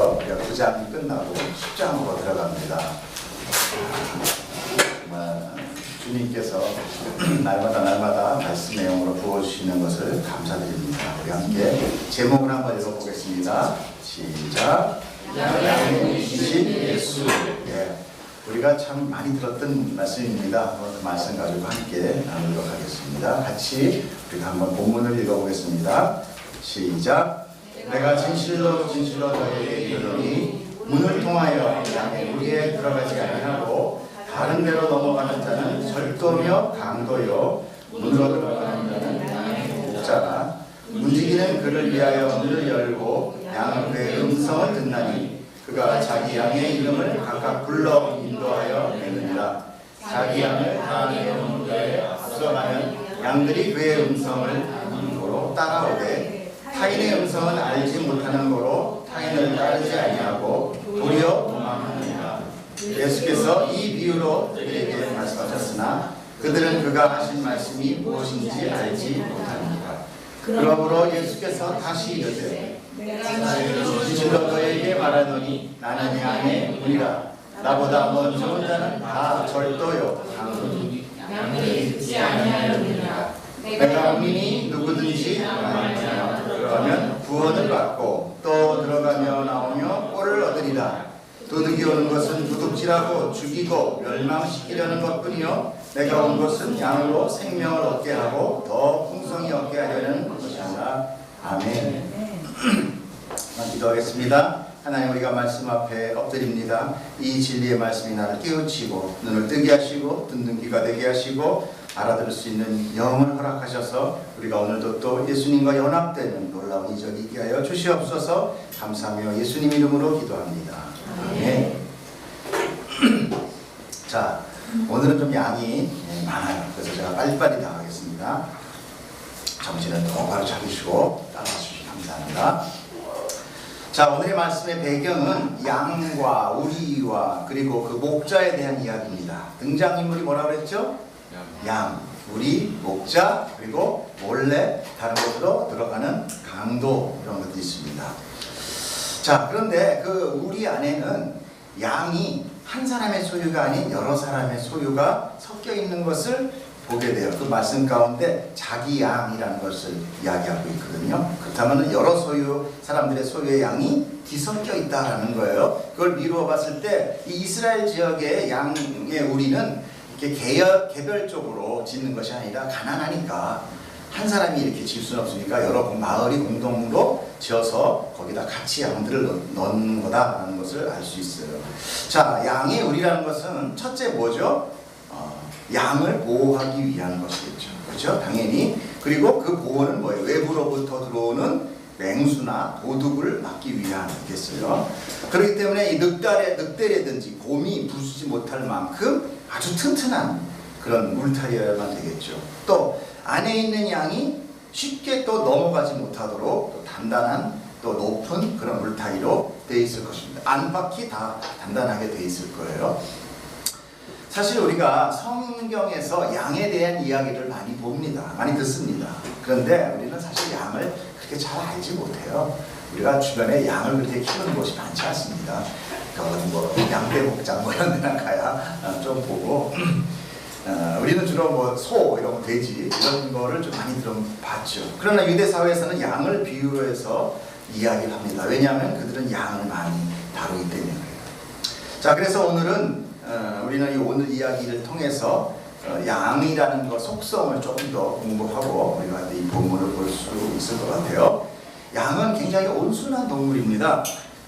이어서 우리가 9장이 끝나고 10장으로 들어갑니다. 주님께서 날마다 말씀 내용으로 부어주시는 것을 감사드립니다. 우리 함께 제목을 한번 읽어보겠습니다. 시작. 양이신 예수. 예, 우리가 참 많이 들었던 말씀입니다. 그 말씀 가지고 함께 나누도록 하겠습니다. 같이 우리가 한번 본문을 읽어보겠습니다. 시작. 내가 진실로 너희에게 이르노니 문을 통하여 양의 무리에 들어가지 아니하고 다른 데로 넘어가는 자는 절도며 강도요 문으로 들어가는 자는 양의 목자라. 움직이는 그를 위하여 문을 열고 양은 그의 음성을 듣나니 그가 자기 양의 이름을 각각 불러 인도하여 내느니라. 자기 양을 다 내어놓은 데에 앞서가면 양들이 그의 음성을 아는 고로 따라오되 타인의 음성은 알지 못하는 고로 타인을 따르지 아니하고 도리어 도망하느니라. 예수께서 이 비유로 그들에게 말씀하셨으나 그들은 그가 하신 말씀이 무엇인지 알지 못합니다. 그러므로 예수께서 다시 이르되 진실로 너에게 말하노니 나는 양의 문이라. 나보다 먼저 온 자는 다 절도요 강도니 양들이 듣지 아니하느니라. 내가 문이니 누구든지 들어가면 구원을 받고 또 들어가며 나오며 꼴을 얻으리라. 도둑이 오는 것은 도둑질하고 죽이고 멸망시키려는 것뿐이요 내가 온 것은 양으로 생명을 얻게 하고 더 풍성히 얻게 하려는 것이라. 아멘. 기도하겠습니다. 하나님, 우리가 말씀 앞에 엎드립니다. 이 진리의 말씀이 나를 깨우치고 눈을 뜨게 하시고 듣는 귀가 되게 하시고 알아들을 수 있는 영을 허락하셔서 우리가 오늘도 또 예수님과 연합되는 놀라운 이적이 있게 하여 주시옵소서. 감사하며 예수님 이름으로 기도합니다. 아멘. 자, 오늘은 좀 양이 많아요. 그래서 제가 빨리빨리 나가겠습니다. 정신을 똑바로 차리시고 따라와 주시기 감사합니다. 자, 오늘의 말씀의 배경은 양과 우리와 그리고 그 목자에 대한 이야기입니다. 등장인물이 뭐라고 그랬죠? 양, 우리, 목자, 그리고 몰래 다른 곳으로 들어가는 강도, 이런 것도 있습니다. 자, 그런데 그 우리 안에는 양이 한 사람의 소유가 아닌 여러 사람의 소유가 섞여 있는 것을 보게 돼요. 그 말씀 가운데 자기 양이라는 것을 이야기하고 있거든요. 그렇다면 여러 사람들의 소유의 양이 뒤섞여 있다라는 거예요. 그걸 미루어 봤을 때 이 이스라엘 지역의 양의 우리는 이렇게 개별적으로 짓는 것이 아니라 가난하니까 한 사람이 이렇게 질 수는 없으니까 여러 마을이 공동으로 지어서 거기다 같이 양들을 넣는 거다라는 것을 알 수 있어요. 자, 양의 우리라는 것은 첫째 뭐죠? 양을 보호하기 위한 것이겠죠. 그렇죠? 당연히. 그리고 그 보호는 뭐예요? 외부로부터 들어오는 맹수나 도둑을 막기 위함이겠어요. 그렇기 때문에 이 늑대라든지 곰이 부수지 못할 만큼 아주 튼튼한 그런 울타리여야만 되겠죠. 또 안에 있는 양이 쉽게 또 넘어가지 못하도록 또 단단한 또 높은 그런 울타리로 되어 있을 것입니다. 안팎이 다 단단하게 되어 있을 거예요. 사실 우리가 성경에서 양에 대한 이야기를 많이 봅니다. 많이 듣습니다. 그런데 우리는 사실 양을 그렇게 잘 알지 못해요. 우리가 주변에 양을 그렇게 키우는 곳이 많지 않습니다. 뭐 양떼 목장 뭐 이런 데나 가야 좀 보고 우리는 주로 뭐 소 이런 돼지 이런 거를 좀 많이 봤죠. 그러나 유대 사회에서는 양을 비유로 해서 이야기를 합니다. 왜냐하면 그들은 양을 많이 다루기 때문에. 자, 그래서 오늘은 우리는 이 오늘 이야기를 통해서 양이라는 것 속성을 조금 더 공부하고 우리가 이 본문을 볼 수 있을 것 같아요. 양은 굉장히 온순한 동물입니다.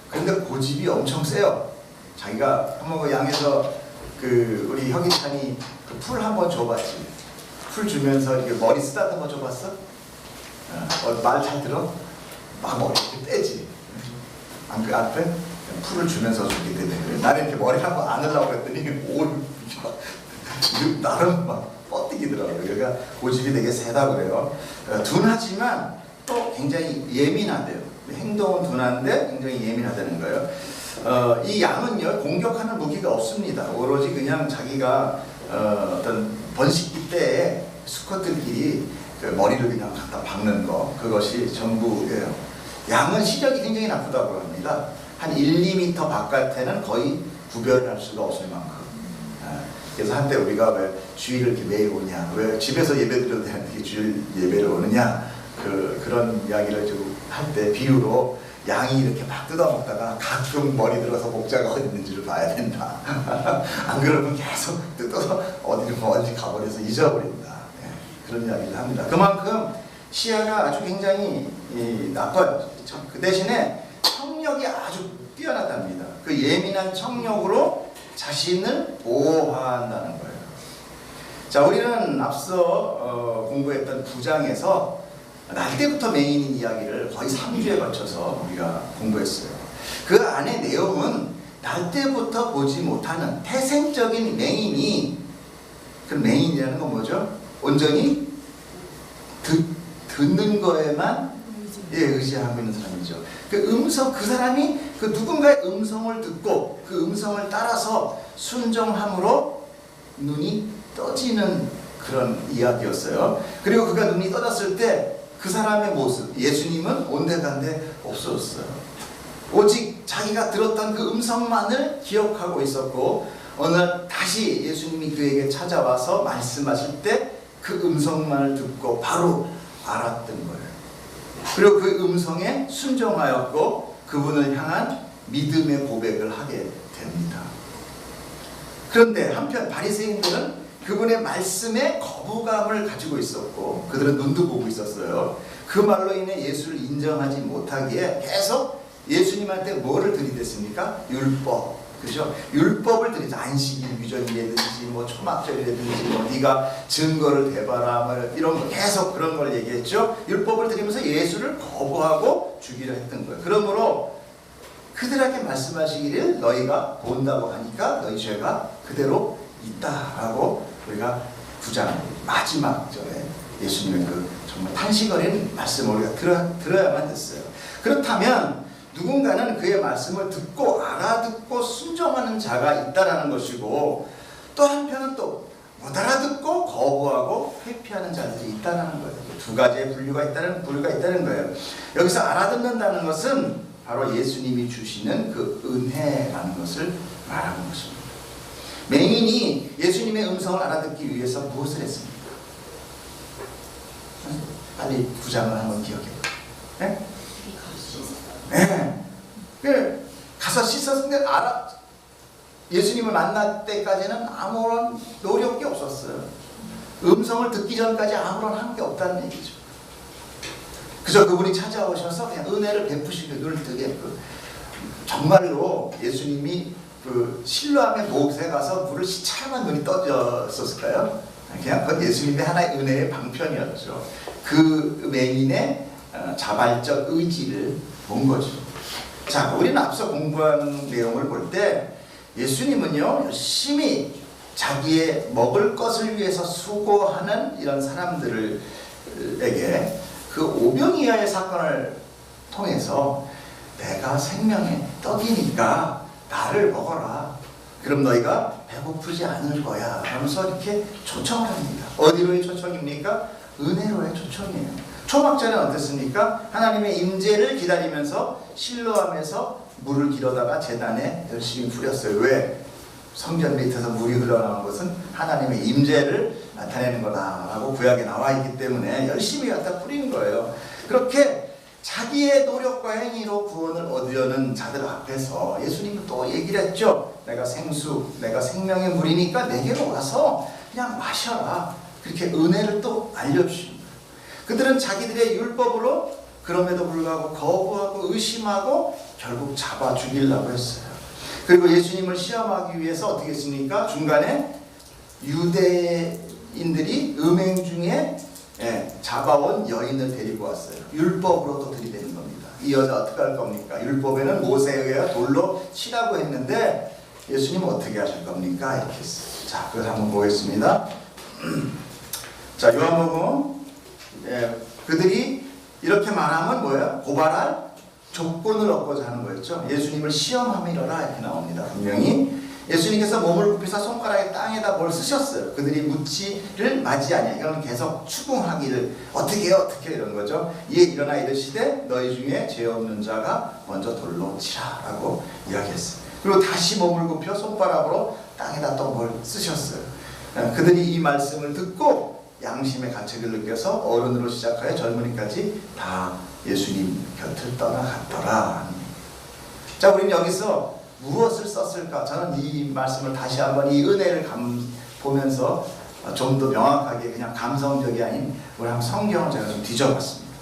그런데 고집이 엄청 세요. 자기가 한번 그 양에서 우리 혁이찬이 그 풀 한번 줘봤지. 풀 주면서 이렇게 머리 쓰다듬어 거 줘봤어? 말 잘 들어? 막 머리 이렇게 빼지. 안 빼? 풀을 주면서 주기 때문에 나는 이렇게 머리 한번 안으려고 했더니 나름 막 뻗뜨기더라고요. 그러니까 고집이 되게 세다 그래요. 둔하지만 또 굉장히 예민하대요. 행동은 둔한데 굉장히 예민하다는 거예요. 이 양은요 공격하는 무기가 없습니다. 오로지 그냥 자기가 어떤 번식기 때에 수컷들끼리 그 머리를 그냥 갖다 박는 거, 그것이 전부예요. 양은 시력이 굉장히 나쁘다고 합니다. 한 1, 2m 바깥에는 거의 구별할 수가 없을 만큼. 그래서 한때 우리가 왜 주일을 이렇게 매일 오냐, 왜 집에서 예배 드려도 되는데 주일 예배를 오느냐, 그런 이야기를 좀 할 때 비유로 양이 이렇게 막 뜯어먹다가 가끔 머리 들어서 목자가 어디 있는지를 봐야 된다. 안 그러면 계속 뜯어서 어디 가버려서 잊어버린다. 그런 이야기를 합니다. 그만큼 시야가 아주 굉장히 나빠요. 그 대신에 청력이 아주 뛰어나답니다. 그 예민한 청력으로 자신을 보호한다는 거예요. 자, 우리는 앞서 공부했던 9장에서 날때부터 맹인인 이야기를 거의 3주에 걸쳐서 우리가 공부했어요. 그 안에 내용은 날때부터 보지 못하는 태생적인 맹인이, 그 맹인이라는 건 뭐죠? 온전히 듣는 거에만 의지하고 있는 사람이죠. 그 사람이 그 누군가의 음성을 듣고 그 음성을 따라서 순종함으로 눈이 떠지는 그런 이야기였어요. 그리고 그가 눈이 떠졌을 때 그 사람의 모습, 예수님은 온데간데 없어졌어요. 오직 자기가 들었던 그 음성만을 기억하고 있었고, 어느 날 다시 예수님이 그에게 찾아와서 말씀하실 때 그 음성만을 듣고 바로 알았던 거예요. 그리고 그 음성에 순종하였고 그분을 향한 믿음의 고백을 하게 됩니다. 그런데 한편 바리새인들은 그분의 말씀에 거부감을 가지고 있었고, 그들은 눈도 보고 있었어요. 그 말로 인해 예수를 인정하지 못하기에 계속 예수님한테 뭐를 들이댔습니까? 율법, 그죠? 율법을 들이대. 안식일 유전이라든지 뭐 초막절이라든지 뭐 네가 증거를 대봐라 뭐 이런 거, 계속 그런 걸 얘기했죠. 율법을 들이면서 예수를 거부하고 주기로 했던 거예요. 그러므로 그들에게 말씀하시기를 너희가 본다고 하니까 너희 죄가 그대로 있다라고 우리가 9장 마지막 절에 예수님의 그 정말 탄식어린 말씀을 우리가 들어야만 됐어요. 그렇다면 누군가는 그의 말씀을 듣고 알아듣고 순종하는 자가 있다라는 것이고, 또 한편은 또 못 알아듣고 거부하고 회피하는 자들이 있다는 거예요. 두 가지의 부류가 있다는 거예요. 여기서 알아듣는다는 것은 바로 예수님이 주시는 그 은혜라는 것을 말하는 것입니다. 맹인이 예수님의 음성을 알아듣기 위해서 무엇을 했습니까? 빨리 9장을 한번 기억해봐요. 네? 네. 가서 씻었는데 예수님을 만날 때까지는 아무런 노력이 없었어요. 음성을 듣기 전까지 아무런 한 게 없다는 얘기죠. 그저 그분이 찾아오셔서 그냥 은혜를 베푸시고 눈을 뜨게, 정말로 예수님이 그 실로암의 못에 가서 물을 시차만 눈이 떠졌었을까요? 그냥 그건 예수님의 하나의 은혜의 방편이었죠. 그 맹인의 자발적 의지를 본 거죠. 자, 우리는 앞서 공부한 내용을 볼 때 예수님은요, 열심히 자기의 먹을 것을 위해서 수고하는 이런 사람들에게 그 오병이어의 사건을 통해서 내가 생명의 떡이니까 나를 먹어라. 그럼 너희가 배고프지 않을 거야. 하면서 이렇게 초청을 합니다. 어디로의 초청입니까? 은혜로의 초청이에요. 초막절은 어땠습니까? 하나님의 임재를 기다리면서 실로암에서 물을 길어다가 제단에 열심히 뿌렸어요. 왜? 성전 밑에서 물이 흘러나온 것은 하나님의 임재를 나타내는 거다라고 구약에 나와 있기 때문에 열심히 갖다 뿌린 거예요. 그렇게 자기의 노력과 행위로 구원을 얻으려는 자들 앞에서 예수님은 또 얘기를 했죠. 내가 생수, 내가 생명의 물이니까 내게로 와서 그냥 마셔라. 그렇게 은혜를 또 알려주십니다. 그들은 자기들의 율법으로 그럼에도 불구하고 거부하고 의심하고 결국 잡아 죽이려고 했어요. 그리고 예수님을 시험하기 위해서 어떻게 했습니까? 중간에 유대인들이 음행 중에 잡아온 여인을 데리고 왔어요. 율법으로 또 들이대는 겁니다. 이 여자 어떻게 할 겁니까? 율법에는 모세에 의해 돌로 치라고 했는데 예수님은 어떻게 하실 겁니까? 이렇게 했어요. 자, 그래서 한번 보겠습니다. 자, 요한복음 그들이 이렇게 말하면 뭐예요? 고발할 조건을 얻고자 하는 거였죠. 예수님을 시험함이러라 이렇게 나옵니다. 분명히 예수님께서 몸을 굽혀서 손가락에 땅에다 뭘 쓰셨어요. 그들이 묻지를 맞이하냐. 이건 계속 추궁하기를 어떻게 해요? 어떻게 이런 거죠. 이에 일어나 이르시되 너희 중에 죄 없는 자가 먼저 돌로 치라 라고 이야기했어요. 그리고 다시 몸을 굽혀 손바닥으로 땅에다 또 뭘 쓰셨어요. 그들이 이 말씀을 듣고 양심의 가책을 느껴서 어른으로 시작하여 젊은이까지 다 예수님 곁을 떠나갔더라. 자, 우리는 여기서 무엇을 썼을까? 저는 이 말씀을 다시 한번 이 은혜를 보면서 좀 더 명확하게 그냥 감성적이 아닌 우리 한번 성경을 제가 좀 뒤져봤습니다.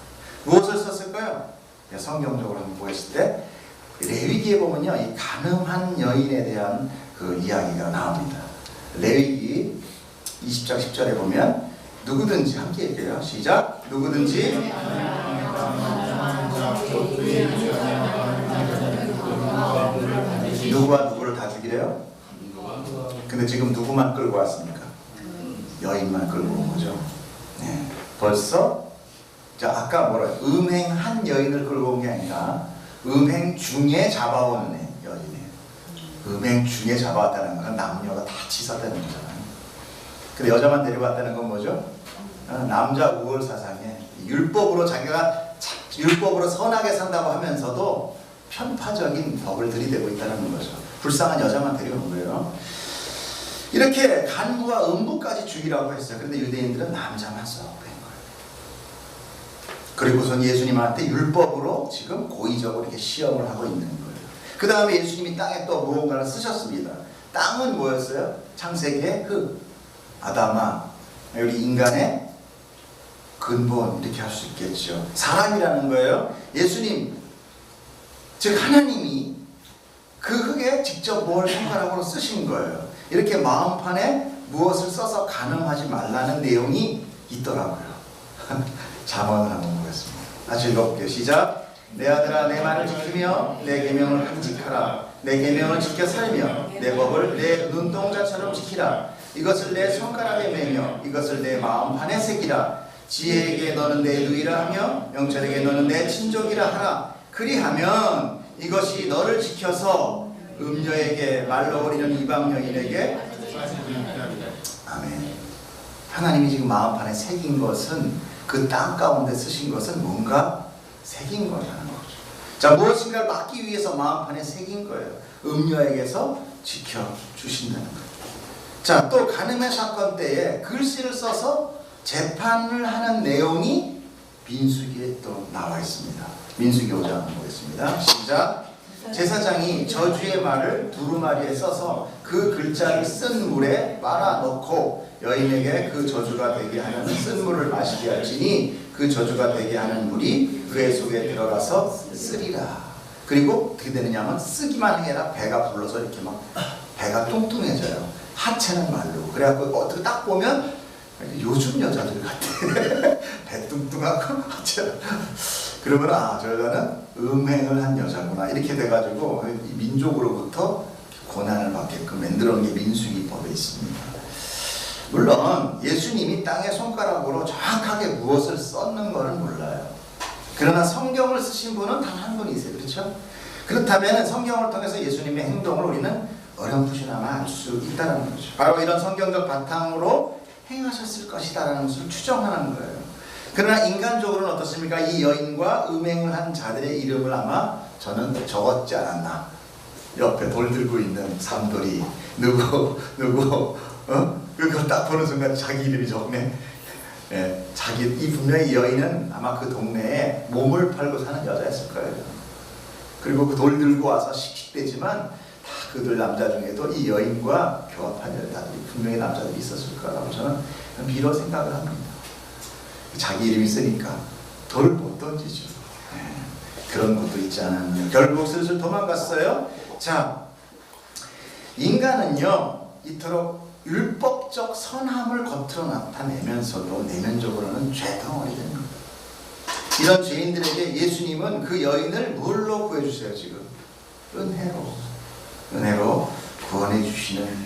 무엇을 썼을까요? 성경적으로 한번 보였을 때 레위기에 보면요, 이 간음한 여인에 대한 그 이야기가 나옵니다. 레위기 20장 10절에 보면 누구든지 함께 얘기해요. 시작. 누구든지 누구와 누구를 다 죽이래요? 근데 지금 누구만 끌고 왔습니까? 여인만 끌고 온 거죠. 네. 벌써 자, 아까 뭐라 음행한 여인을 끌고 온 게 아니라 음행 중에 잡아오는 여인이에요. 음행 중에 잡아왔다는 건 남녀가 다 치솟다는 거잖아요. 근데 여자만 데려왔다는 건 뭐죠? 남자 우월 사상에 율법으로 자기가 율법으로 선하게 산다고 하면서도 편파적인 법을 들이대고 있다는 거죠. 불쌍한 여자만 데려온 거예요. 이렇게 간부와 음부까지 죽이라고 했어요. 그런데 유대인들은 남자만 쏙 뺀 거예요. 그리고선 예수님한테 율법으로 지금 고의적으로 이렇게 시험을 하고 있는 거예요. 그 다음에 예수님이 땅에 또 무언가를 쓰셨습니다. 땅은 뭐였어요? 창세기의 흙, 아담아, 우리 인간의 근본 이렇게 할 수 있겠죠. 사람이라는 거예요. 예수님, 즉 하나님이 그 흙에 직접 뭘 손가락으로 쓰신 거예요. 이렇게 마음판에 무엇을 써서 간음하지 말라는 내용이 있더라고요. 잠언을 한번 보겠습니다. 다시 읽어볼게요. 시작. 내 아들아 내 말을 지키며 내 계명을 간직하라. 내 계명을 지켜 살며 내 법을 내 눈동자처럼 지키라. 이것을 내 손가락에 매며 이것을 내 마음판에 새기라. 지혜에게 너는 내 누이라 하며 명철에게 너는 내 친족이라 하라. 그리하면 이것이 너를 지켜서 음녀에게 말로 어리는 이방 여인에게 아멘. 하나님이 지금 마음판에 새긴 것은 그 땅 가운데 쓰신 것은 뭔가 새긴 거라는 거죠. 자, 무엇인가를 막기 위해서 마음판에 새긴 거예요. 음녀에게서 지켜주신다는 거예요. 자, 또 간음의 사건 때에 글씨를 써서 재판을 하는 내용이 민수기에 또 나와 있습니다. 민수기 5장 보겠습니다. 시작. 제사장이 저주의 말을 두루마리에 써서 그 글자를 쓴 물에 빨아 넣고 여인에게 그 저주가 되게 하는 쓴 물을 마시게 할지니 그 저주가 되게 하는 물이 그의 속에 들어가서 쓰리라. 그리고 어떻게 되느냐면 쓰기만 해라 배가 불러서 이렇게 막 배가 뚱뚱해져요. 하체는 말로. 그래갖고 어떻게 딱 보면 요즘 여자들 같아. 배 뚱뚱하고 하체. 그러면 아, 저 여자는 음행을 한 여자구나 이렇게 돼가지고 민족으로부터 고난을 받게끔 만들어 놓은 게 민수기법에 있습니다. 물론 예수님이 땅에 손가락으로 정확하게 무엇을 썼는 것은 몰라요. 그러나 성경을 쓰신 분은 단 한 분이세요. 그렇죠? 그렇다면 성경을 통해서 예수님의 행동을 우리는 어렴풋이나마 알 수 있다는 거죠. 바로 이런 성경적 바탕으로 행하셨을 것이다라는 것을 추정하는 거예요. 그러나 인간적으로는 어떻습니까? 이 여인과 음행을 한 자들의 이름을 아마 저는 적었지 않았나. 옆에 돌 들고 있는 삼돌이 누구 그거 딱 보는 순간 자기 이름이 적네. 예, 이 분명히 여인은 아마 그 동네에 몸을 팔고 사는 여자였을 거예요. 그리고 그 돌 들고 와서 씩씩대지만 다 그들 남자 중에도 이 여인과 교합한 여자들이 분명히 남자들이 있었을 거라고 저는 비로 생각을 합니다. 자기 이름이 쓰니까 돌 못 던지죠. 그런 것도 있지 않았냐. 결국 슬슬 도망갔어요. 자, 인간은요 이토록 율법적 선함을 겉으로 나타내면서도 내면적으로는 죄덩어리 됩니다. 이런 죄인들에게 예수님은 그 여인을 뭘로 구해주세요? 지금 은혜로 구원해 주시는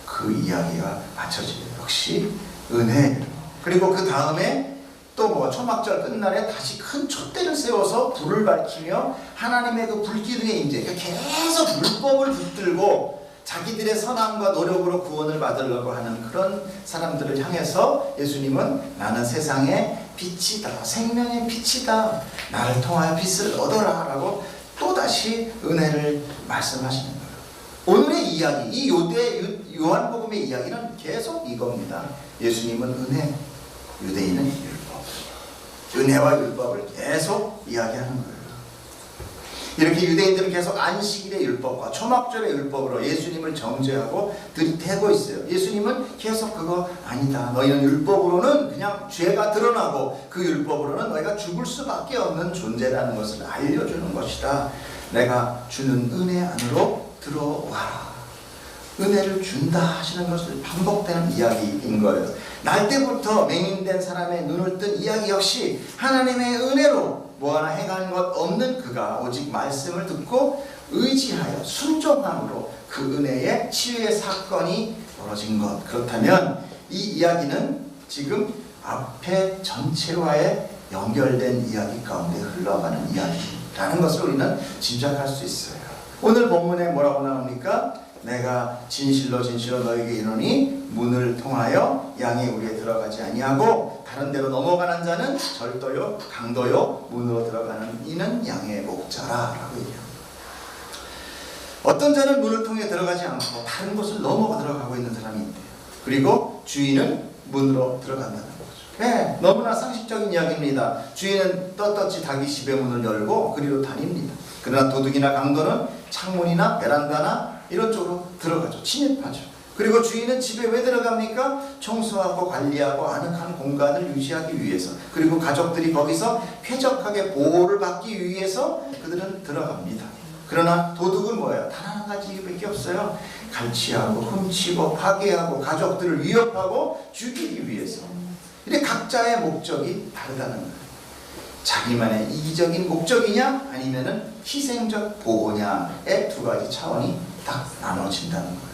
그 이야기가 맞춰져요. 역시 은혜로. 그리고 그 다음에 또 뭐 초막절 끝날에 다시 큰 촛대를 세워서 불을 밝히며 하나님의 그 불기둥의 임재, 계속 율법을 붙들고 자기들의 선함과 노력으로 구원을 받으려고 하는 그런 사람들을 향해서 예수님은 나는 세상의 빛이다, 생명의 빛이다, 나를 통하여 빛을 얻어라 라고 또다시 은혜를 말씀하시는 거예요. 오늘의 이야기, 이 요한복음의 이야기는 계속 이겁니다. 예수님은 은혜, 유대인은 율법. 은혜와 율법을 계속 이야기하는 거예요. 이렇게 유대인들은 계속 안식일의 율법과 초막절의 율법으로 예수님을 정죄하고 들이대고 있어요. 예수님은 계속 그거 아니다. 너희는 율법으로는 그냥 죄가 드러나고 그 율법으로는 너희가 죽을 수밖에 없는 존재라는 것을 알려주는 것이다. 내가 주는 은혜 안으로 들어와라. 은혜를 준다 하시는 것을 반복되는 이야기인 거예요. 날 때부터 맹인된 사람의 눈을 뜬 이야기 역시 하나님의 은혜로 뭐 하나 행한 것 없는 그가 오직 말씀을 듣고 의지하여 순종함으로 그 은혜의 치유의 사건이 벌어진 것. 그렇다면 이 이야기는 지금 앞에 전체와의 연결된 이야기 가운데 흘러가는 이야기라는 것을 우리는 짐작할 수 있어요. 오늘 본문에 뭐라고 나옵니까? 내가 진실로 진실로 너에게 이르노니 문을 통하여 양의 우리에 들어가지 아니하고 다른 데로 넘어가는 자는 절도요 강도요 문으로 들어가는 이는 양의 목자라 라고 얘기합니다. 어떤 자는 문을 통해 들어가지 않고 다른 곳을 넘어가 들어가고 있는 사람이 있대요. 그리고 주인은 문으로 들어간다는 거죠. 네, 너무나 상식적인 이야기입니다. 주인은 떳떳이 자기 집의 문을 열고 그리로 다닙니다. 그러나 도둑이나 강도는 창문이나 베란다나 이런 쪽으로 들어가죠. 침입하죠. 그리고 주인은 집에 왜 들어갑니까? 청소하고 관리하고 아늑한 공간을 유지하기 위해서, 그리고 가족들이 거기서 쾌적하게 보호를 받기 위해서 그들은 들어갑니다. 그러나 도둑은 뭐예요? 단 한 가지 이유밖에 없어요. 갈취하고 훔치고 파괴하고 가족들을 위협하고 죽이기 위해서. 이렇게 각자의 목적이 다르다는 거예요. 자기만의 이기적인 목적이냐 아니면은 희생적 보호냐의 두 가지 차원이 딱 나눠진다는 거예요.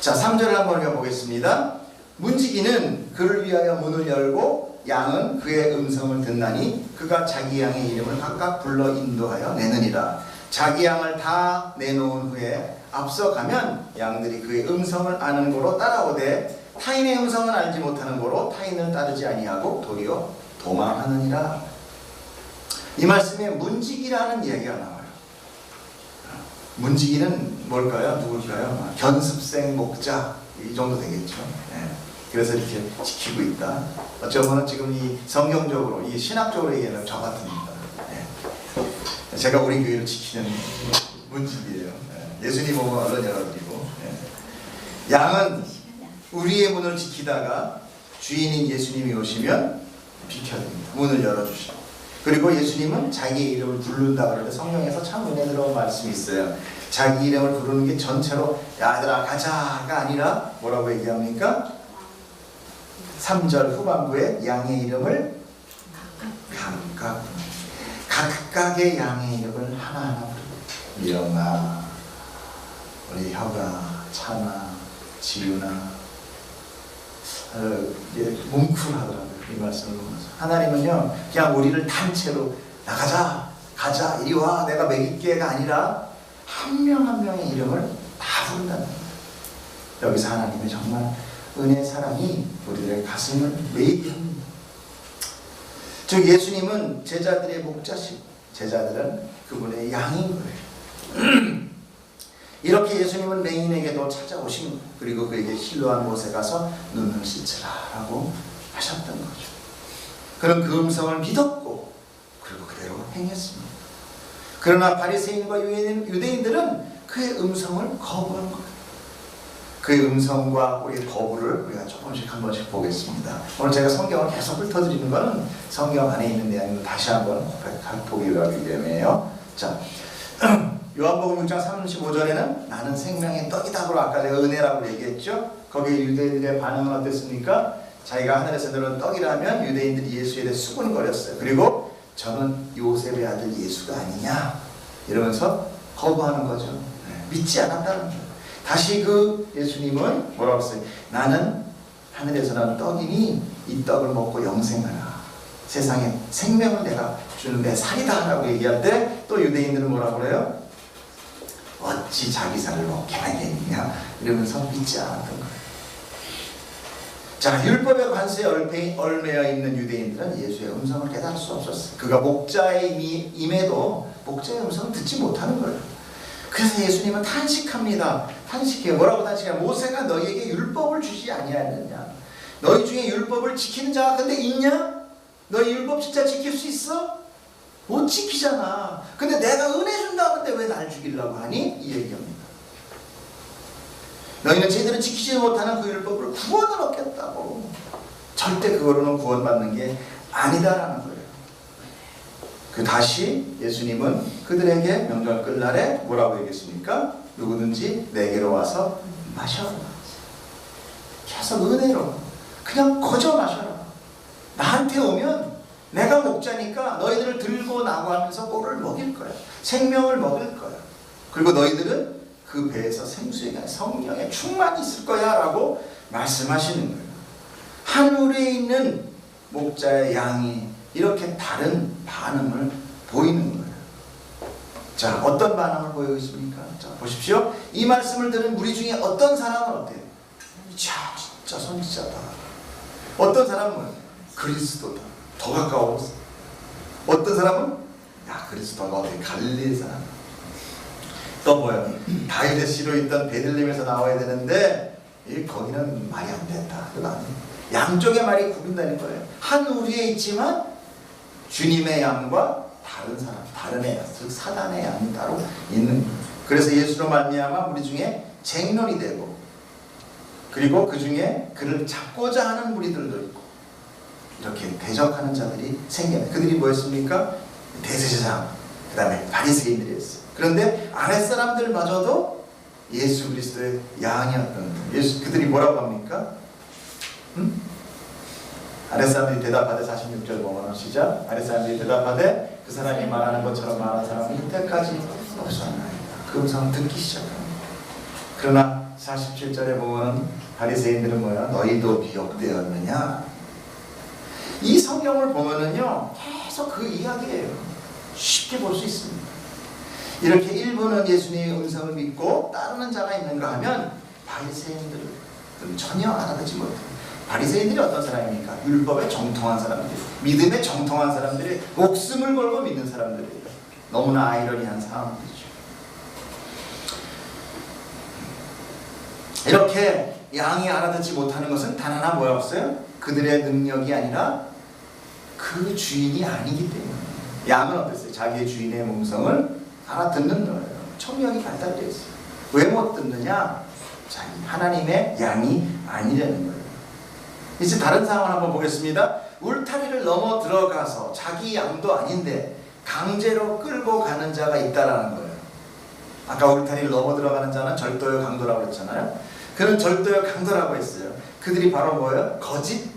자, 3절을 한번 읽어보겠습니다. 문지기는 그를 위하여 문을 열고 양은 그의 음성을 듣나니 그가 자기 양의 이름을 각각 불러 인도하여 내느니라. 자기 양을 다 내놓은 후에 앞서가면 양들이 그의 음성을 아는 고로 따라오되 타인의 음성은 알지 못하는 고로 타인을 따르지 아니하고 도리어 도망하느니라. 이 말씀에 문지기라는 이야기가 나와요. 문지기는 뭘까요? 누굴까요? 견습생 목자 이 정도 되겠죠. 네. 그래서 이렇게 지키고 있다. 어쩌면 지금 이 성경적으로, 이 신학적으로 얘기하면 저 같습니다. 네. 제가 우리 교회를 지키는 문지기예요. 네. 예수님 오면 얼른 열어드리고. 네. 양은 우리의 문을 지키다가 주인인 예수님이 오시면 비켜드립니다. 문을 열어주시고. 그리고 예수님은 자기의 이름을 부른다 그러는데 성경에서 참 은혜 들어온 말씀이 있어요. 자기 이름을 부르는 게 전체로 야 얘들아 가자가 아니라 뭐라고 얘기합니까? 3절 후반부에 양의 이름을 각각의 양의 이름을 하나하나 부르고 미영아, 우리 혁아, 찬아, 지윤아 뭉클하더라고요. 이 말씀을 보면서 하나님은요 그냥 우리를 단체로 나가자 가자 이리 와 내가 먹일게가 아니라 한 명 한 명의 이름을 다 부른다는 거예요. 여기서 하나님의 정말 은혜 사랑이 우리들의 가슴을 메이게 합니다. 즉 예수님은 제자들의 목자시고 제자들은 그분의 양인 거예요. 이렇게 예수님은 맹인에게도 찾아오신 거예요. 그리고 그에게 실로암 곳에 가서 눈을 씻으라 라고 하셨던 거죠. 그는 그 음성을 믿었고 그리고 그대로 행했습니다. 그러나 바리새인과 유대인들은 그의 음성을 거부한 거예요. 그의 음성과 우리의 거부를 우리가 조금씩 한 번씩 보겠습니다. 오늘 제가 성경을 계속 훑어드리는 것은 성경 안에 있는 내용을 다시 한번 보기 하기 위함이에요. 자, 요한복음 6장 35절에는 나는 생명의 떡이다고 아까 제가 은혜라고 얘기했죠. 거기에 유대인들의 반응은 어땠습니까? 자기가 하늘에서 내려온 떡이라면 유대인들이 예수에 대해 수군거렸어요. 그리고 저는 요셉의 아들 예수가 아니냐 이러면서 거부하는 거죠. 믿지 않았다는 거예요. 다시 그 예수님은 뭐라고 했어요? 나는 하늘에서 난 떡이니 이 떡을 먹고 영생하라. 세상에 생명을 내가 주는 내 살이다 라고 얘기할 때 또 유대인들은 뭐라고 그래요? 어찌 자기 살을 먹게 하겠느냐 이러면서 믿지 않았던 거예요. 자, 율법의 관세에 얽매여 있는 유대인들은 예수의 음성을 깨달을 수 없었어요. 그가 목자에 임해도 목자의 음성을 듣지 못하는 거예요. 그래서 예수님은 탄식합니다. 탄식해요. 뭐라고 탄식해요? 모세가 너희에게 율법을 주지 아니하였느냐? 너희 중에 율법을 지키는 자가 근데 있냐? 너희 율법 진짜 지킬 수 있어? 못 지키잖아. 근데 내가 은혜 준다는데 왜 날 죽이려고 하니? 이 얘기합니다. 너희는 제대로 지키지 못하는 그 율법을 구원을 얻겠다고. 절대 그거로는 구원받는 게 아니다라는 거예요. 다시 예수님은 그들에게 명절 끝날에 뭐라고 얘기했습니까? 누구든지 내게로 와서 마셔라. 계속 은혜로 그냥 거저 마셔라. 나한테 오면 내가 목자니까 너희들을 들고 나고 하면서 꼴을 먹일 거야. 생명을 먹일 거야. 그리고 너희들은 그 배에서 생수의 성령의 충만이 있을 거야 라고 말씀하시는 거예요. 하늘에 있는 목자의 양이 이렇게 다른 반응을 보이는 거예요. 자, 어떤 반응을 보이고 있습니까? 자, 보십시오. 이 말씀을 들은 우리 중에 어떤 사람은 어때요? 자, 진짜 선지자다. 어떤 사람은 그리스도다. 더 가까워서. 어떤 사람은 야, 그리스도가 어떻게 갈릴리 사람. 또 뭐예요? 다윗의 씨로 있던 베들레헴에서 나와야 되는데 거기는 말이 안 된다. 양쪽의 말이 구분되는 거예요. 한 우리에 있지만 주님의 양과 다른 사람, 다른 애, 즉 사단의 양이 따로 있는 거예요. 그래서 예수로 말미암아 우리 중에 쟁론이 되고, 그리고 그 중에 그를 잡고자 하는 무리들도 있고, 이렇게 대적하는 자들이 생겨요. 그들이 뭐였습니까? 대제사장, 그 다음에 바리새인들이었어요. 그런데 아랫사람들마저도 예수 그리스도의 양이었던 거예요. 그들이 뭐라고 합니까? 아랫사람들이 대답하되 46절 보면 시작. 아랫사람들이 대답하되 그 사람이 말하는 것처럼 말하는 사람은 이때까지 없었나이다. 그 음성을 듣기 시작합니다. 그러나 47절에 보면 바리새인들은 뭐야? 너희도 미혹되었느냐? 이 성경을 보면은요 계속 그 이야기예요. 쉽게 볼 수 있습니다. 이렇게 일부는 예수님의 음성을 믿고 따르는 자가 있는가 하면 바리새인들은 전혀 알아듣지 못해요. 바리새인들이 어떤 사람입니까? 율법에 정통한 사람들, 믿음에 정통한 사람들이 목숨을 걸고 믿는 사람들이에요. 너무나 아이러니한 상황이죠. 이렇게 양이 알아듣지 못하는 것은 단 하나 뭐였어요? 그들의 능력이 아니라 그 주인이 아니기 때문에. 양은 어땠어요? 자기의 주인의 음성을 알아듣는 거예요. 청력이 발달되어 있어요. 왜 못 듣느냐? 자기 하나님의 양이 아니라는 거예요. 이제 다른 상황을 한번 보겠습니다. 울타리를 넘어 들어가서 자기 양도 아닌데 강제로 끌고 가는 자가 있다라는 거예요. 아까 울타리를 넘어 들어가는 자는 절도요 강도라고 했잖아요. 그런 절도요 강도라고 했어요. 그들이 바로 뭐예요? 거짓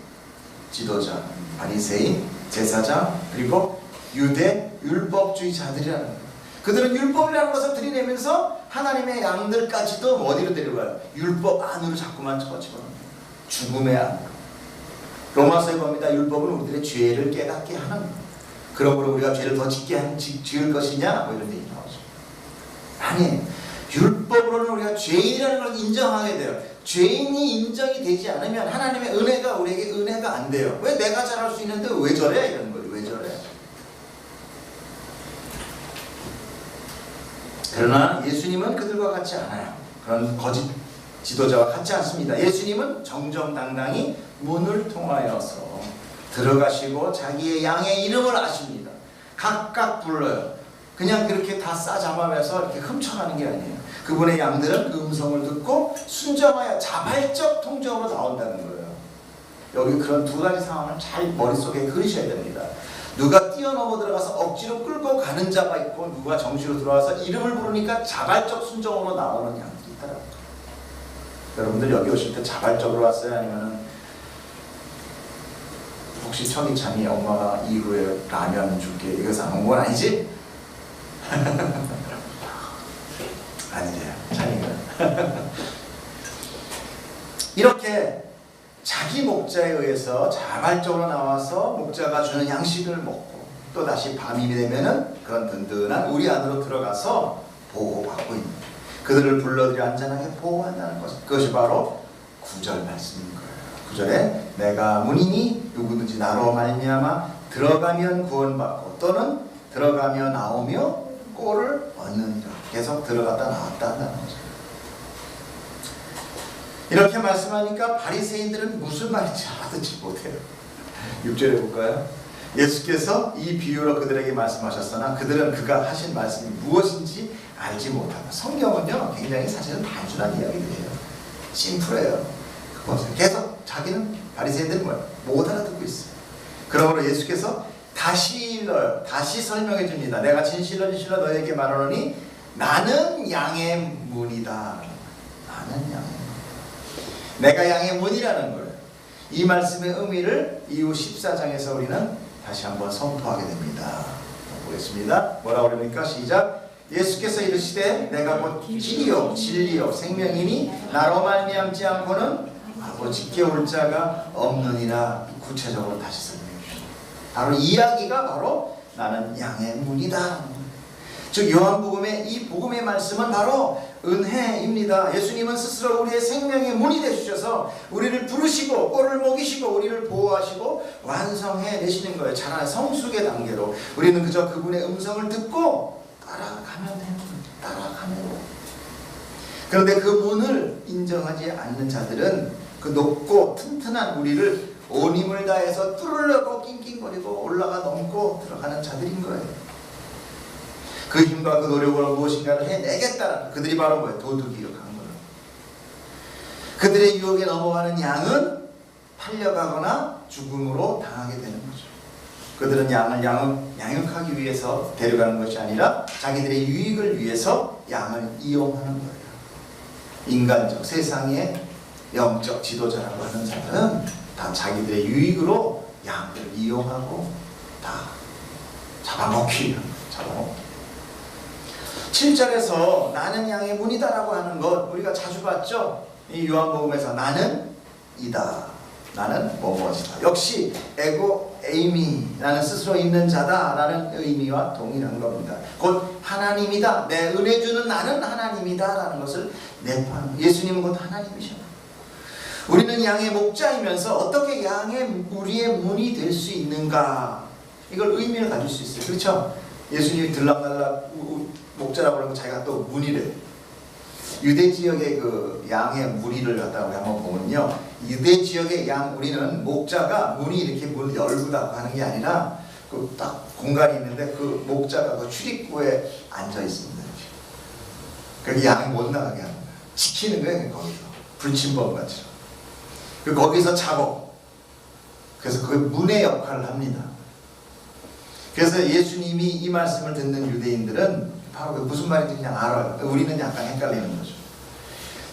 지도자, 바리새인, 제사장, 그리고 유대 율법주의자들이라는 거예요. 그들은 율법이라는 것을 들이내면서 하나님의 양들까지도 어디로 데려가요? 율법 안으로 자꾸만 집어넣어요. 죽음의 안. 로마서에 봅니다. 율법은 우리들의 죄를 깨닫게 하는 거예요. 그러므로 우리가 죄를 더 지을 것이냐? 뭐 이런 얘기 나오죠. 아니, 율법으로는 우리가 죄인이라는 걸 인정하게 돼요. 죄인이 인정이 되지 않으면 하나님의 은혜가 우리에게 은혜가 안 돼요. 왜 내가 잘할 수 있는데 왜 저래? 이런 거예요. 왜 저래? 그러나 예수님은 그들과 같지 않아요. 그런 거짓 지도자와 같지 않습니다. 예수님은 정정당당히 문을 통하여서 들어가시고 자기의 양의 이름을 아십니다. 각각 불러요. 그냥 그렇게 다 싸잡아서 이렇게 훔쳐가는 게 아니에요. 그분의 양들은 그 음성을 듣고 순정하여 자발적 통정으로 나온다는 거예요. 여기 그런 두 가지 상황을 잘 머릿속에 그리셔야 됩니다. 누가 뛰어넘어 들어가서 억지로 끌고 가는 자가 있고, 누가 정시로 들어와서 이름을 부르니까 자발적 순종으로 나오는 양들이 있더라고요. 여러분들 여기 오실 때 자발적으로 왔어요? 아니면은 혹시 청이찬이 엄마가 이후에 라면 줄게 이거 사놓은 건 아니지? 아니래요. 찬이가. 이렇게 자기 목자에 의해서 자발적으로 나와서 목자가 주는 양식을 먹고 또다시 밤이 되면은 그런 든든한 우리 안으로 들어가서 보호받고 있는. 그들을 불러들여 안전하게 보호한다는 것. 그것이 바로 9절 말씀인 거예요. 9절에 내가 문이니 누구든지 나로 말미암아 들어가면 구원받고 또는 들어가며 나오며 꼴을 얻느니라. 계속 들어갔다 나왔다 한다는 거죠. 이렇게 말씀하니까 바리새인들은 무슨 말인지 알아듣지 못해요. 6절에 볼까요? 예수께서 이 비유로 그들에게 말씀하셨으나 그들은 그가 하신 말씀이 무엇인지 알지 못한다. 성경은요 굉장히 사실은 단순한 이야기들이에요. 심플해요. 그것을 계속 자기는 바리새인들은 못 알아듣고 있어요. 그러므로 예수께서 다시 설명해 줍니다. 내가 진실로 너에게 말하노니 나는 양의 문이다. 나는 양의 문. 내가 양의 문이라는 거예요. 이 말씀의 의미를 이후 14장에서 우리는 다시 한번 선포하게 됩니다. 보겠습니다. 뭐라고 그럽니까? 시작. 예수께서 이르시되 내가 곧 길이요 진리요 생명이니 나로 말미암지 않고는 아버지께 올 자가 없느니라. 구체적으로 다시 설명해 주십니다. 바로 이야기가 바로 나는 양의 문이다. 즉 요한복음의 이 복음의 말씀은 바로 은혜입니다. 예수님은 스스로 우리의 생명의 문이 되주셔서 우리를 부르시고 꼴을 먹이시고 우리를 보호하시고 완성해 내시는 거예요. 자라는 성숙의 단계로 우리는 그저 그분의 음성을 듣고 따라가면 되는 거예요. 따라가면 돼요. 그런데 그 문을 인정하지 않는 자들은 그 높고 튼튼한 우리를 온 힘을 다해서 뚫으려고 낑낑거리고 올라가 넘고 들어가는 자들인 거예요. 그 힘과 그 노력으로 무엇인가를 해내겠다는 그들이 바로 뭐예요? 도둑이요 강물을. 그들의 유혹에 넘어가는 양은 팔려가거나 죽음으로 당하게 되는 거죠. 그들은 양을 양육하기 위해서 데려가는 것이 아니라 자기들의 유익을 위해서 양을 이용하는 거예요. 인간적 세상의 영적 지도자라고 하는 자들은 다 자기들의 유익으로 양들을 이용하고 다 잡아먹기. 7절에서 나는 양의 문이다라고 하는 것 우리가 자주 봤죠. 이 요한복음에서 나는 이다. 나는 뭐뭐이다. 역시 에고 에이미 나는 스스로 있는 자다라는 의미와 동일한 겁니다. 곧 하나님이다. 내 은혜 주는 나는 하나님이다라는 것을 내포하는 예수님은 곧 하나님이셔요. 우리는 양의 목자이면서 어떻게 우리의 문이 될 수 있는가 이걸 의미를 가질 수 있어요. 그렇죠? 예수님이 들락날락 목자라고 그러면 자기가 또 문이래. 유대 지역의 그 양의 무리를 갖다가 우리 한번 보면요. 유대 지역의 양 무리는 목자가 문이 이렇게 문을 열고 닫고 하는 게 아니라 그 딱 공간이 있는데 그 목자가 그 출입구에 앉아 있습니다. 그렇게 양이 못 나가게 하는 거예요. 지키는 거예요. 거기서 불침범같이. 그 거기서 자고 그래서 그 문의 역할을 합니다. 그래서 예수님이 이 말씀을 듣는 유대인들은 바로 무슨 말인지 그냥 알아요. 우리는 약간 헷갈리는 거죠.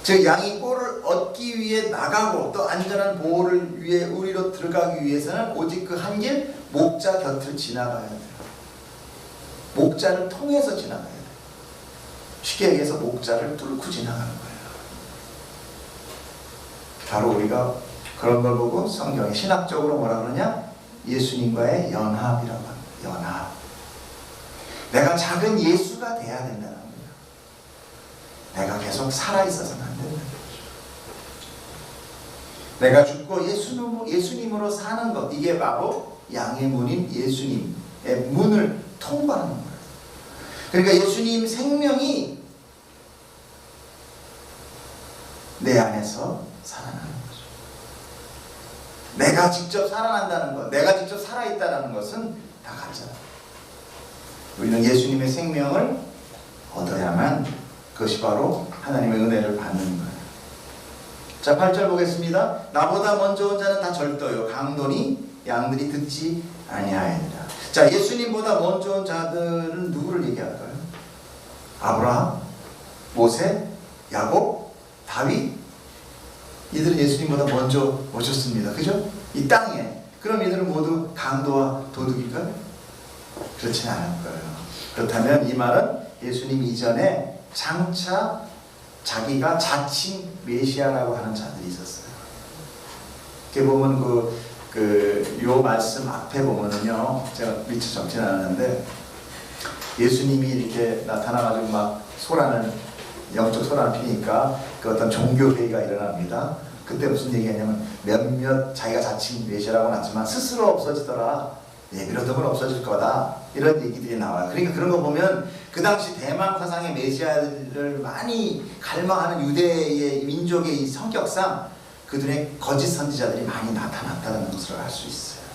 즉 양이 꼴을 얻기 위해 나가고 또 안전한 보호를 위해 우리로 들어가기 위해서는 오직 그 한 길 목자 곁을 지나가야 돼요. 목자를 통해서 지나가야 돼요. 쉽게 얘기해서 목자를 뚫고 지나가는 거예요. 바로 우리가 그런 걸 보고 성경에 신학적으로 뭐라 그러냐? 예수님과의 연합이라고 합니다. 연합. 내가 작은 예수가 돼야 된다는 겁니다. 내가 계속 살아있어서는 안 된다는 거죠. 내가 죽고 예수님으로 사는 것 이게 바로 양의 문인 예수님의 문을 통과하는 거예요. 그러니까 예수님 생명이 내 안에서 살아나는 거죠. 내가 직접 살아난다는 것, 내가 직접 살아있다는 것은 다 가짜다. 우리는 예수님의 생명을 얻어야만 그것이 바로 하나님의 은혜를 받는 거예요. 자, 8절 보겠습니다. 나보다 먼저 온 자는 다 절도요 강도니 양들이 듣지 아니하였느니라. 자, 예수님보다 먼저 온 자들은 누구를 얘기할까요? 아브라함, 모세, 야곱, 다윗. 이들은 예수님보다 먼저 오셨습니다. 그죠? 이 땅에. 그럼 이들은 모두 강도와 도둑일까요? 그렇지 않을 거예요. 그렇다면 이 말은 예수님 이전에 장차 자기가 자칭 메시아라고 하는 자들이 있었어요. 이렇게 보면 요 말씀 앞에 보면은요, 제가 미처 적진 않았는데 예수님이 이렇게 나타나가지고 막 소란을 영적 소란을 피니까 그 어떤 종교회의가 일어납니다. 그때 무슨 얘기하냐면 몇몇 자기가 자칭 메시아라고는 하지만 스스로 없어지더라. 예비로듬은 없어질 거다. 이런 얘기들이 나와요. 그러니까 그런 거 보면 그 당시 대만 사상의 메시아를 많이 갈망하는 유대의 민족의 이 성격상 그들의 거짓 선지자들이 많이 나타났다는 것을 알 수 있어요.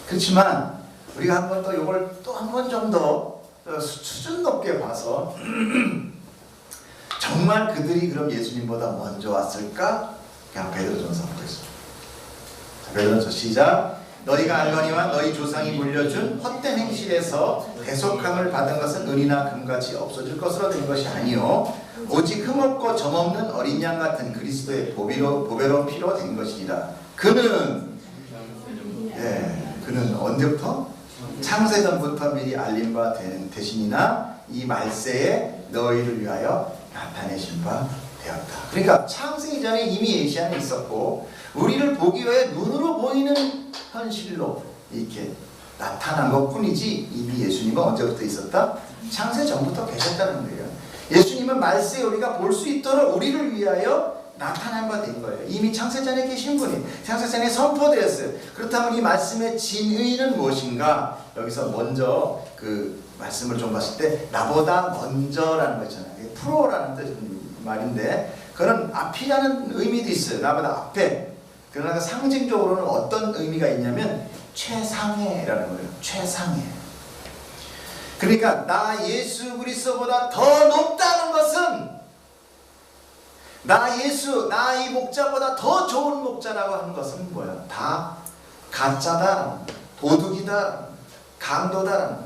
그렇지만 우리가 한 번 더 이걸 또 한 번 정도 수준 높게 봐서 정말 그들이 그럼 예수님보다 먼저 왔을까? 그냥 베드로전서 보겠습니다. 베드로전서 시작. 너희가 알거니와 너희 조상이 물려준 헛된 행실에서 대속함을 받은 것은 은이나 금같이 없어질 것으로 된 것이 아니요 오직 흠없고 점없는 어린 양 같은 그리스도의 보배로운 피로 된 것이니라. 그는 언제부터? 창세전부터 미리 알림 바 되시니나 이 말세에 너희를 위하여 나타내신 바 되었다. 그러니까 창세 이전에 이미 예시안이 있었고 우리를 보기 위해 눈으로 보이는 현실로 이렇게 나타난 것뿐이지 이미 예수님은 언제부터 있었다? 창세 전부터 계셨다는 거예요. 예수님은 말세에 우리가 볼 수 있도록 우리를 위하여 나타난 바 된 거예요. 이미 창세전에 계신 분이 창세전에 선포되었어요. 그렇다면 이 말씀의 진의는 무엇인가? 여기서 먼저 그 말씀을 좀 봤을 때 나보다 먼저라는 거 있잖아요. 프로라는 뜻 말인데 그런 앞이라는 의미도 있어요. 나보다 앞에. 그러나 상징적으로는 어떤 의미가 있냐면 최상해라는 거예요. 최상해. 그러니까 나 예수 그리스도보다 더 높다는 것은 나 이 목자보다 더 좋은 목자라고 하는 것은 뭐야? 다 가짜다, 도둑이다, 강도다.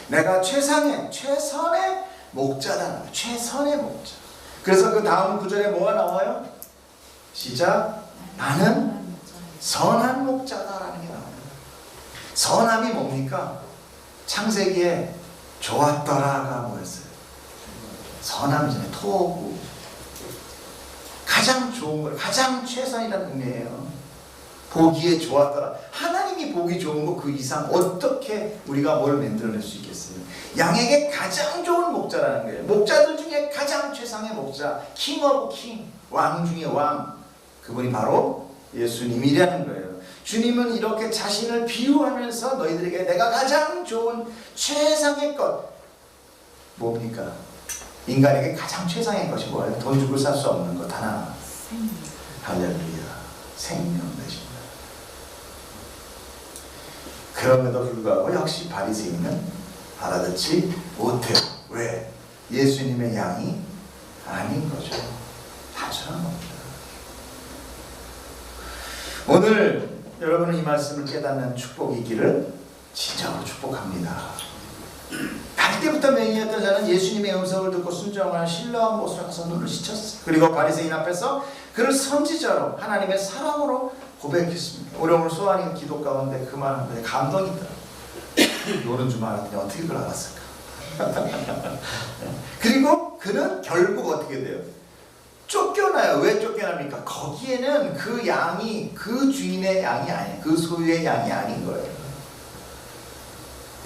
내가 최상의, 최선의 목자다. 최선의 목자. 그래서 그 다음 구절에 뭐가 나와요? 시작. 나는 선한 목자다라는 게 나와요. 선함이 뭡니까? 창세기에 좋았더라가 뭐였어요? 선함이잖아요. 토구. 가장 좋은 걸, 가장 최선이라는 의미예요. 보기에 좋았더라. 하나님이 보기 좋은 거 그 이상 어떻게 우리가 뭘 만들어낼 수 있겠어요? 양에게 가장 좋은 목자라는 거예요. 목자들 중에 가장 최상의 목자, 킹 오브 킹, 왕 중에 왕. 그분이 바로 예수님이라는 거예요. 주님은 이렇게 자신을 비유하면서 너희들에게 내가 가장 좋은 최상의 것 뭡니까? 인간에게 가장 최상의 것이 뭐예요? 돈 주고 살 수 없는 것 하나. 할렐루야. 생명 되십니다. 그럼에도 불구하고 역시 바리새인은 알아듣지 못해요. 왜? 예수님의 양이 아닌 거죠. 단순한 겁니다. 오늘 여러분은 이 말씀을 깨닫는 축복이기를 진정으로 축복합니다. 날 때부터 맹인이었던 자는 예수님의 음성을 듣고 순종하는 신령한 모습을 가서 눈을 씻었어요. 그리고 바리새인 앞에서 그를 선지자로 하나님의 사랑으로 고백했습니다. 우리 오늘 소환이 기도 가운데 그 말하는데 감동이 있더라고요. 노는 줄 알았더니 어떻게 그걸 알았을까? 그리고 그는 결국 어떻게 돼요? 쫓겨나요. 왜 쫓겨납니까? 거기에는 그 양이 그 주인의 양이 아니에요. 그 소유의 양이 아닌 거예요.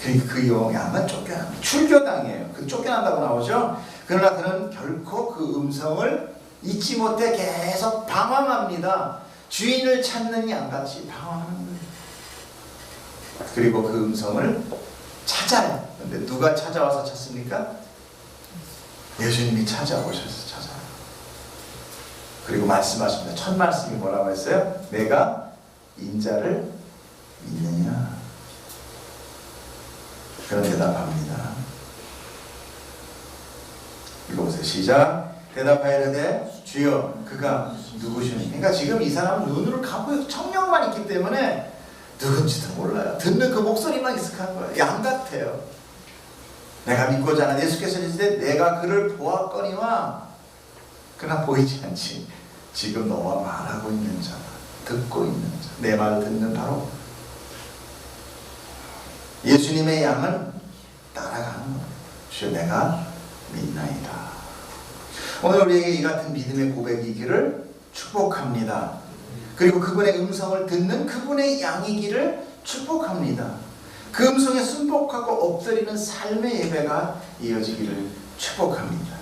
그 양은 쫓겨납니다. 출교당해요. 그 쫓겨난다고 나오죠. 그러나 그는 결코 그 음성을 잊지 못해 계속 방황합니다. 주인을 찾는 양같이 방황하는 거예요. 그리고 그 음성을 찾아요. 근데 누가 찾아와서 찾습니까? 예수님이 찾아오셔서 찾아요. 그리고 말씀하십니다. 첫 말씀이 뭐라고 했어요? 내가 인자를 믿느냐? 그런 대답합니다. 읽어보세요. 시작. 대답하이르되 주여 그가 누구시니? 그러니까 지금 이 사람은 눈으로 감고 청력만 있기 때문에 누군지도 몰라요. 듣는 그 목소리만 익숙한 거예요. 양 같아요. 내가 믿고자 하는 예수께서 이르시되 내가 그를 보았거니와 그러나 보이지 않지. 지금 너와 말하고 있는 자다. 듣고 있는 자. 내 말을 듣는 바로 예수님의 양은 따라가는 거예요. 주여 내가 믿나이다. 오늘 우리에게 이 같은 믿음의 고백이기를 축복합니다. 그리고 그분의 음성을 듣는 그분의 양이기를 축복합니다. 그 음성에 순복하고 엎드리는 삶의 예배가 이어지기를 축복합니다.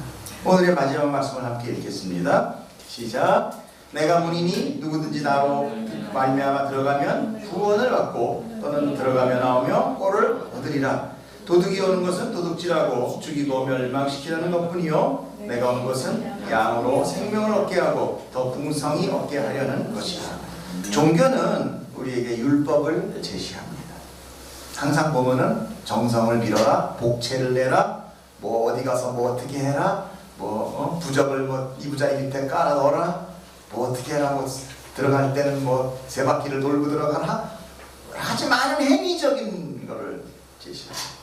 오늘의 마지막 말씀을 함께 읽겠습니다. 시작. 내가 문이니 누구든지 나로 말미암아 들어가면 구원을 받고 또는 들어가며 나오며 꼴을 얻으리라. 도둑이 오는 것은 도둑질하고 죽이고 멸망시키려는 것뿐이요 내가 온 것은 양으로 생명을 얻게 하고 더 풍성히 얻게 하려는 것이다. 종교는 우리에게 율법을 제시합니다. 항상 보면은 정성을 빌어라, 복채를 내라, 뭐 어디 가서 뭐 어떻게 해라, 뭐 부적을 뭐 이부자리 밑에 깔아 넣어라, 뭐 어떻게 해라, 뭐 들어갈 때는 뭐 세 바퀴를 돌고 들어가라, 아주 많은 행위적인 거를 제시합니다.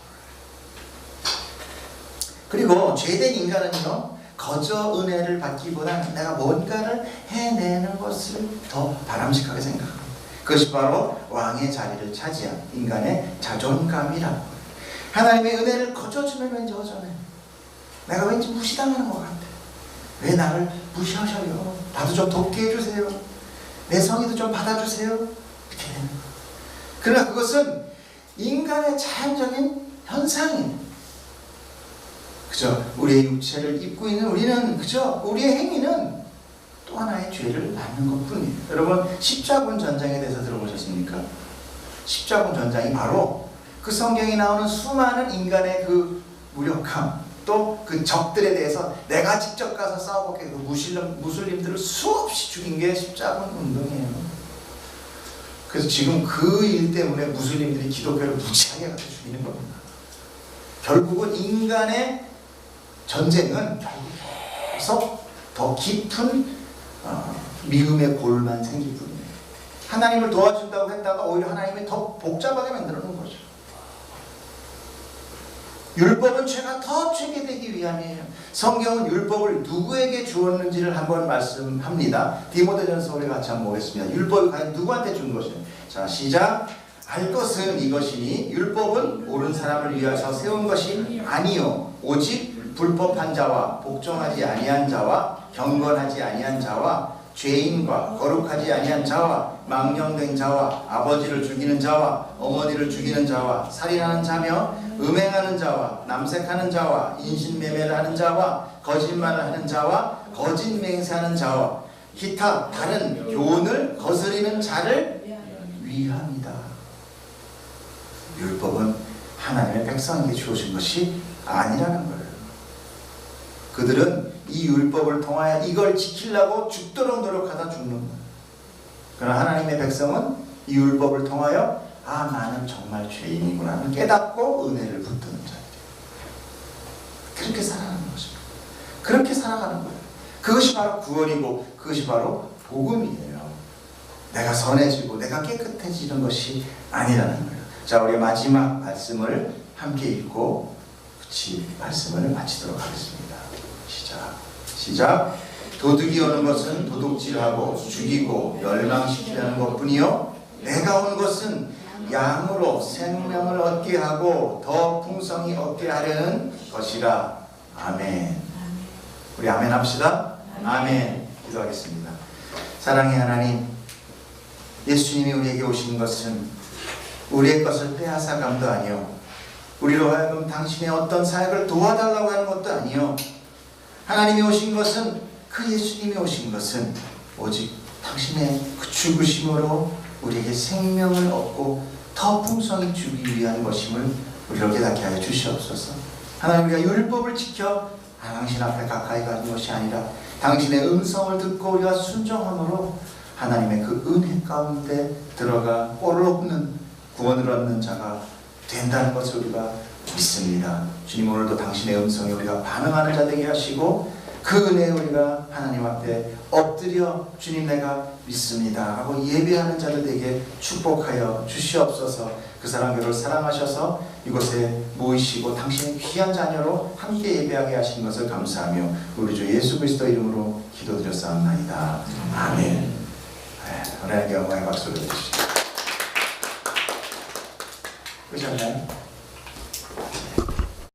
그리고 죄된 인간은요 거저 은혜를 받기보다는 내가 뭔가를 해내는 것을 더 바람직하게 생각합니다. 그것이 바로 왕의 자리를 차지한 인간의 자존감이라고. 하나님의 은혜를 거저 주면 왠지 허전해. 내가 왠지 무시당하는 것 같아. 왜 나를 무시하셔요? 나도 좀 돕게 해주세요. 내 성의도 좀 받아주세요. 이렇게 되는 거예요. 그러나 그것은 인간의 자연적인 현상이에요. 그죠? 우리의 육체를 입고 있는 우리는, 그죠? 우리의 행위는 또 하나의 죄를 낳는 것 뿐이에요. 여러분, 십자군 전장에 대해서 들어보셨습니까? 십자군 전장이 바로 그 성경에 나오는 수많은 인간의 그 무력함, 또 그 적들에 대해서 내가 직접 가서 싸우고 그 무슬림들을 수없이 죽인 게 십자군 운동이에요. 그래서 지금 그 일 때문에 무슬림들이 기독교를 무지하게 갖다 죽이는 겁니다. 결국은 인간의 전쟁은 결국 계속 더 깊은 미움의 골만 생길 뿐이에요. 하나님을 도와준다고 했다가 오히려 하나님이 더 복잡하게 만들어 놓은 거죠. 율법은 죄가 더 죄게 되기 위함이에요. 성경은 율법을 누구에게 주었는지를 한번 말씀합니다. 디모데전서 우리 같이 한번 보겠습니다. 율법이 과연 누구한테 준 것이에요? 자, 시작. 알 것은 이것이니 율법은 옳은 사람을 위하여 세운 것이 아니요 오직 불법한 자와 복종하지 아니한 자와 경건하지 아니한 자와 죄인과 거룩하지 아니한 자와 망령된 자와 아버지를 죽이는 자와 어머니를 죽이는 자와 살인하는 자며 음행하는 자와 남색하는 자와 인신매매를 하는 자와 거짓말을 하는 자와 거짓 맹세하는 자와 기타 다른 교훈을 거스리는 자를 위함이다. 율법은 하나님의 백성에게 주어진 것이 아니라는 거예요. 그들은 이 율법을 통하여 이걸 지키려고 죽도록 노력하다 죽는 거예요. 그러나 하나님의 백성은 이 율법을 통하여 아 나는 정말 죄인이구나 깨닫고 은혜를 붙드는 자예요. 그렇게 살아가는 것입니다. 그렇게 살아가는 거예요. 그것이 바로 구원이고 그것이 바로 복음이에요. 내가 선해지고 내가 깨끗해지는 것이 아니라는 거예요. 자, 우리 마지막 말씀을 함께 읽고 같이 말씀을 마치도록 하겠습니다. 시작. 도둑이 오는 것은 도둑질하고 죽이고 멸망시키려는 것뿐이요 내가 온 것은 양으로 생명을 얻게 하고 더 풍성히 얻게 하려는 것이라. 아멘. 우리 아멘 합시다. 아멘. 기도하겠습니다. 사랑의 하나님, 예수님이 우리에게 오신 것은 우리의 것을 빼앗아감도 아니요 우리로 하여금 당신의 어떤 사역을 도와달라고 하는 것도 아니요 하나님이 오신 것은 그 예수님이 오신 것은 오직 당신의 그 죽으심으로 우리에게 생명을 얻고 더 풍성히 주기 위한 것임을 우리로 깨닫게 하여 주시옵소서. 하나님, 우리가 율법을 지켜 당신 앞에 가까이 가는 것이 아니라 당신의 음성을 듣고 우리가 순종함으로 하나님의 그 은혜 가운데 들어가 꼴을 얻는 구원을 얻는 자가 된다는 것을 우리가 믿습니다. 주님, 오늘도 당신의 음성에 우리가 반응하는 자 되게 하시고 그 은혜에 우리가 하나님 앞에 엎드려 주님 내가 믿습니다 하고 예배하는 자들 되게 축복하여 주시옵소서. 그 사람들을 사랑하셔서 이곳에 모이시고 당신의 귀한 자녀로 함께 예배하게 하신 것을 감사하며 우리 주 예수 그리스도 이름으로 기도드렸사옵나이다. 아멘. 하나님께 영광의 박수를 드리시죠. 그러셨나요?